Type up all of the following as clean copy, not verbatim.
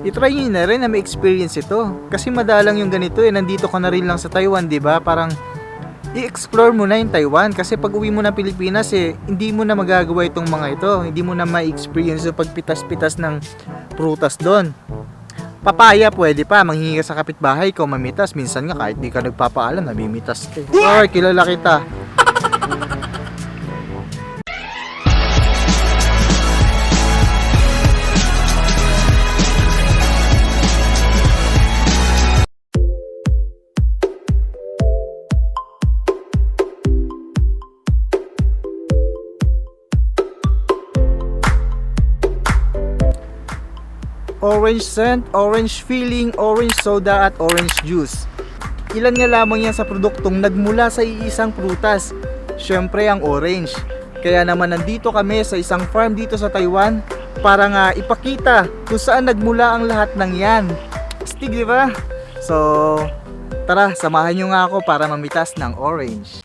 I-try nyo na rin na ma-experience ito. Kasi madalang yung ganito nandito ka na rin lang sa Taiwan, di ba? Parang i-explore mo na yung Taiwan. Kasi pag uwi mo na Pilipinas hindi mo na magagawa itong mga ito. Hindi mo na ma-experience yung pagpitas-pitas ng prutas doon. Papaya pwede pa, manghingi ka sa kapitbahay ko, mamitas. Minsan nga kahit di ka nagpapaalam, namimitas ka. Or kilala kita. Orange scent, orange feeling, orange soda at orange juice. Ilan nga lamang yan sa produktong nagmula sa iisang prutas. Syempre ang orange. Kaya naman nandito kami sa isang farm dito sa Taiwan para nga ipakita kung saan nagmula ang lahat ng yan. Astig, di ba? So, tara, samahan nyo nga ako para mamitas ng orange.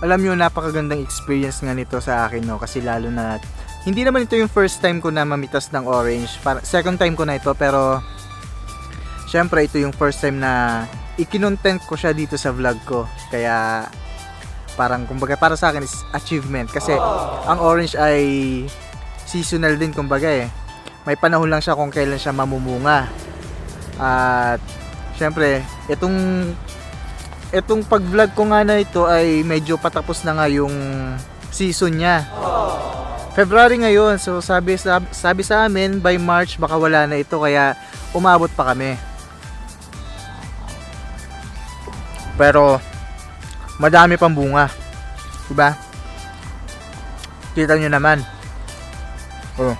Alam nyo, napakagandang experience nga nito sa akin, no? Kasi lalo na, hindi naman ito yung first time ko na mamitas ng orange. Second time ko na ito, pero syempre ito yung first time na ikinontent ko siya dito sa vlog ko. Kaya parang kumbaga para sa akin is achievement. Kasi ang orange ay seasonal din kumbaga eh. May panahon lang siya kung kailan siya mamumunga. At syempre, itong pag-vlog ko nga na ito ay medyo patapos na nga yung season niya. February ngayon, so sabi sa amin by March baka wala na ito, kaya umabot pa kami. Pero madami pang bunga. Diba? Kita nyo naman. Oh.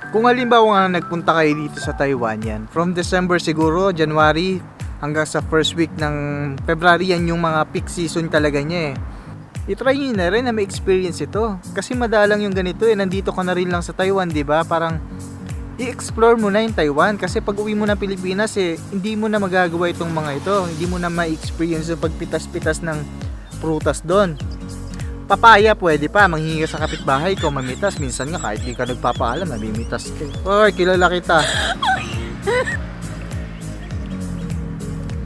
Kung halimbawa nga nagpunta kayo dito sa Taiwan yan, from December siguro, January, hanggang sa first week ng February, yan yung mga peak season talaga niya eh. I-try nyo na rin na ma-experience ito. Kasi madalang yung ganito eh, nandito ka na rin lang sa Taiwan, di ba? Parang i-explore mo na yung Taiwan. Kasi pag uwi mo ng Pilipinas eh, hindi mo na magagawa itong mga ito. Hindi mo na ma-experience yung pagpitas-pitas ng prutas doon. Papaya pwede pa, manghingi sa kapitbahay ko, mamitas. Minsan nga kahit di ka nagpapaalam, namimitas ka. Oy, kilala kita.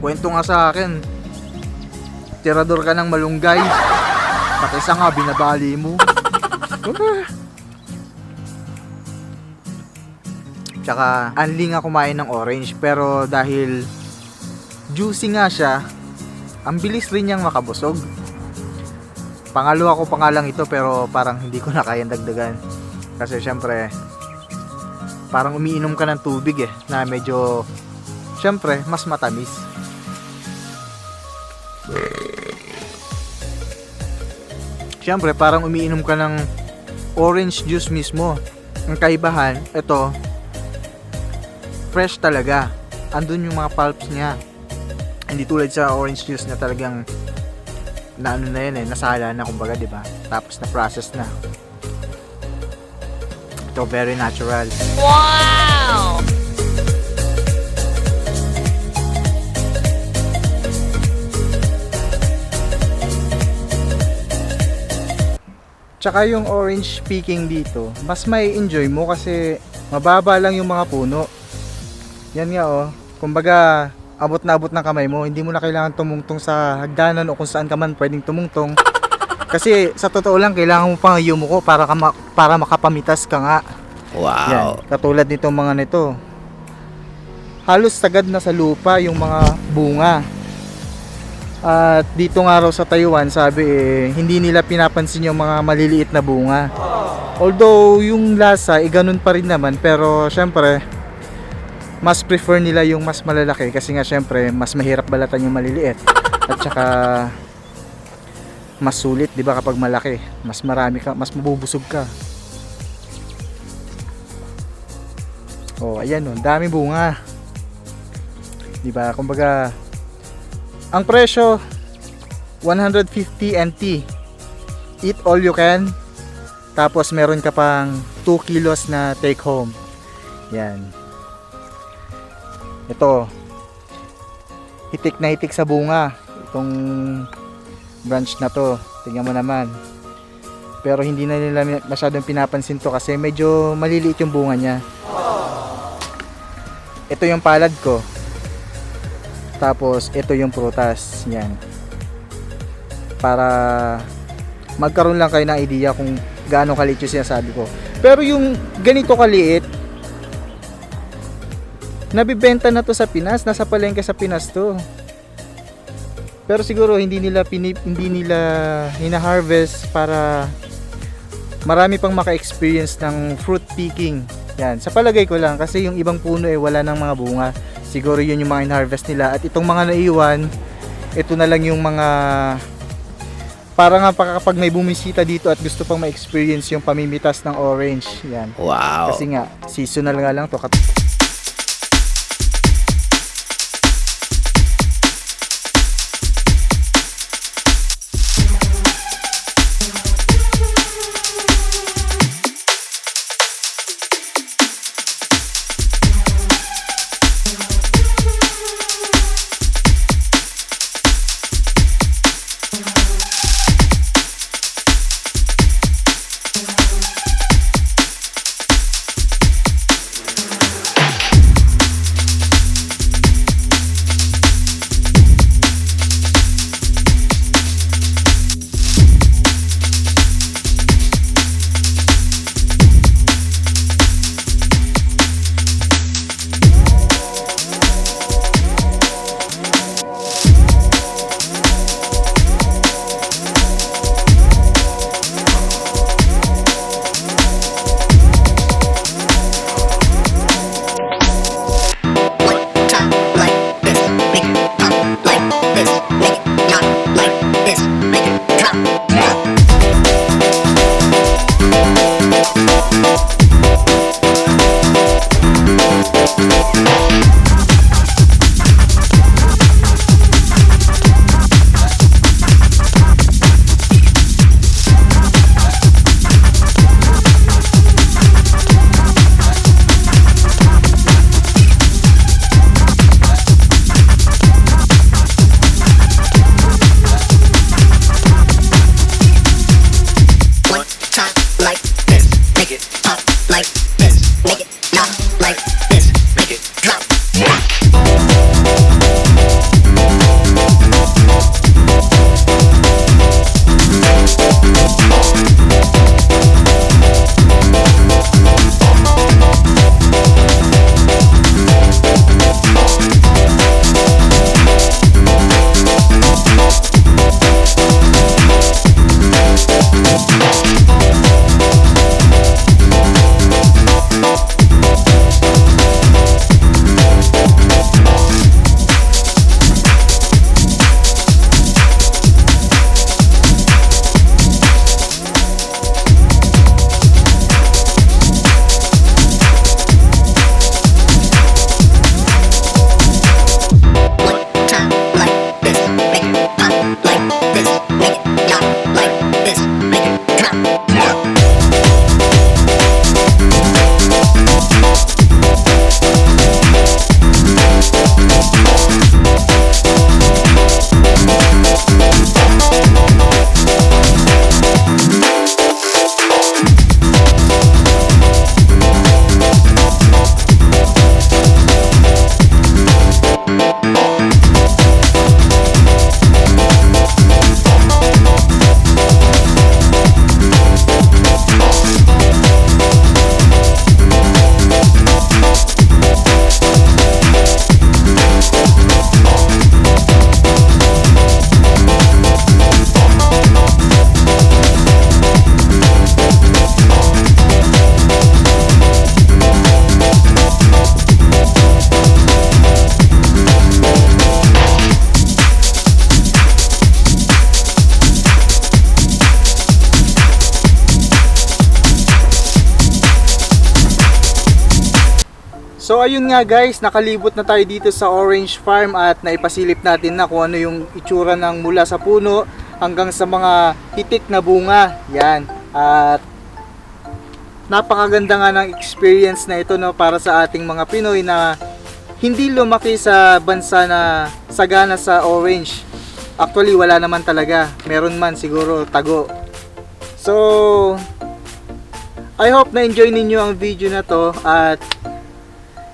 Kwento nga sa akin, tirador ka ng malunggay, pati isa nga binabali mo. Tsaka anli nga kumain ng orange, pero dahil juicy nga siya, ang bilis rin niyang makabusog. Pangalawa ko pa nga lang ito, pero parang hindi ko na kayang dagdagan. Kasi syempre, parang umiinom ka ng tubig eh, na medyo, syempre, mas matamis. Syempre, parang umiinom ka ng orange juice mismo. Ang kaibahan, ito, fresh talaga. Andun yung mga pulps niya. Hindi tulad sa orange juice na talagang na ano na yun eh, nasala na kumbaga, di ba? Tapos na process na. Ito very natural. Wow! Tsaka yung orange picking dito, mas may enjoy mo kasi mababa lang yung mga puno. Yan nga oh, kumbaga abot na abot ng kamay mo, hindi mo na kailangan tumungtong sa hagdanan o kung saan ka man pwedeng tumungtong. Kasi sa totoo lang, kailangan mo pang yumuko para makapamitas ka nga. Wow. Yan, katulad nitong mga nito. Halos sagad na sa lupa yung mga bunga. At dito nga raw sa Taiwan, sabi hindi nila pinapansin yung mga maliliit na bunga. Although yung lasa, ganun pa rin naman, pero syempre, mas prefer nila yung mas malalaki kasi nga syempre mas mahirap balatan yung maliliit at saka mas sulit, 'di ba, kapag malaki, mas marami ka, mas mabubusog ka. Oh, ayan oh, dami bunga. 'Di ba? Kumbaga ang presyo 150 NT. Eat all you can. Tapos meron ka pang 2 kilos na take home. Yan. Ito, hitik na hitik sa bunga itong branch na to, tingnan mo naman, pero hindi na nila masyadong pinapansin to kasi medyo maliliit yung bunga niya. Ito yung palad ko, tapos ito yung prutas. Yan, para magkaroon lang kayo ng idea kung gaano kaliit yung sinasabi ko. Pero yung ganito kaliit, nabibenta na to sa Pinas, nasa palengke sa Pinas to. Pero siguro hindi nila hina-harvest para marami pang maka-experience ng fruit picking. Yan, sa palagay ko lang kasi yung ibang puno wala ng mga bunga. Siguro yun yung mga in-harvest nila, at itong mga naiwan, ito na lang yung mga para nga kapag may bumisita dito at gusto pang ma-experience yung pamimitas ng orange. Yan. Wow. Kasi nga seasonal nga lang to. So ayun nga guys, nakalibot na tayo dito sa orange farm at naipasilip natin na kung ano yung itsura ng mula sa puno hanggang sa mga hitik na bunga. Yan. At napakaganda nga ng experience na ito, no, para sa ating mga Pinoy na hindi lumaki sa bansa na sagana sa orange. Actually wala naman talaga. Meron man siguro tago. So I hope na enjoy ninyo ang video na to at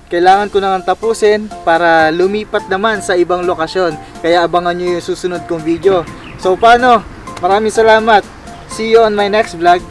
kailangan ko nang tapusin para lumipat naman sa ibang lokasyon. Kaya abangan nyo yung susunod kong video. So paano? Maraming salamat. See you on my next vlog.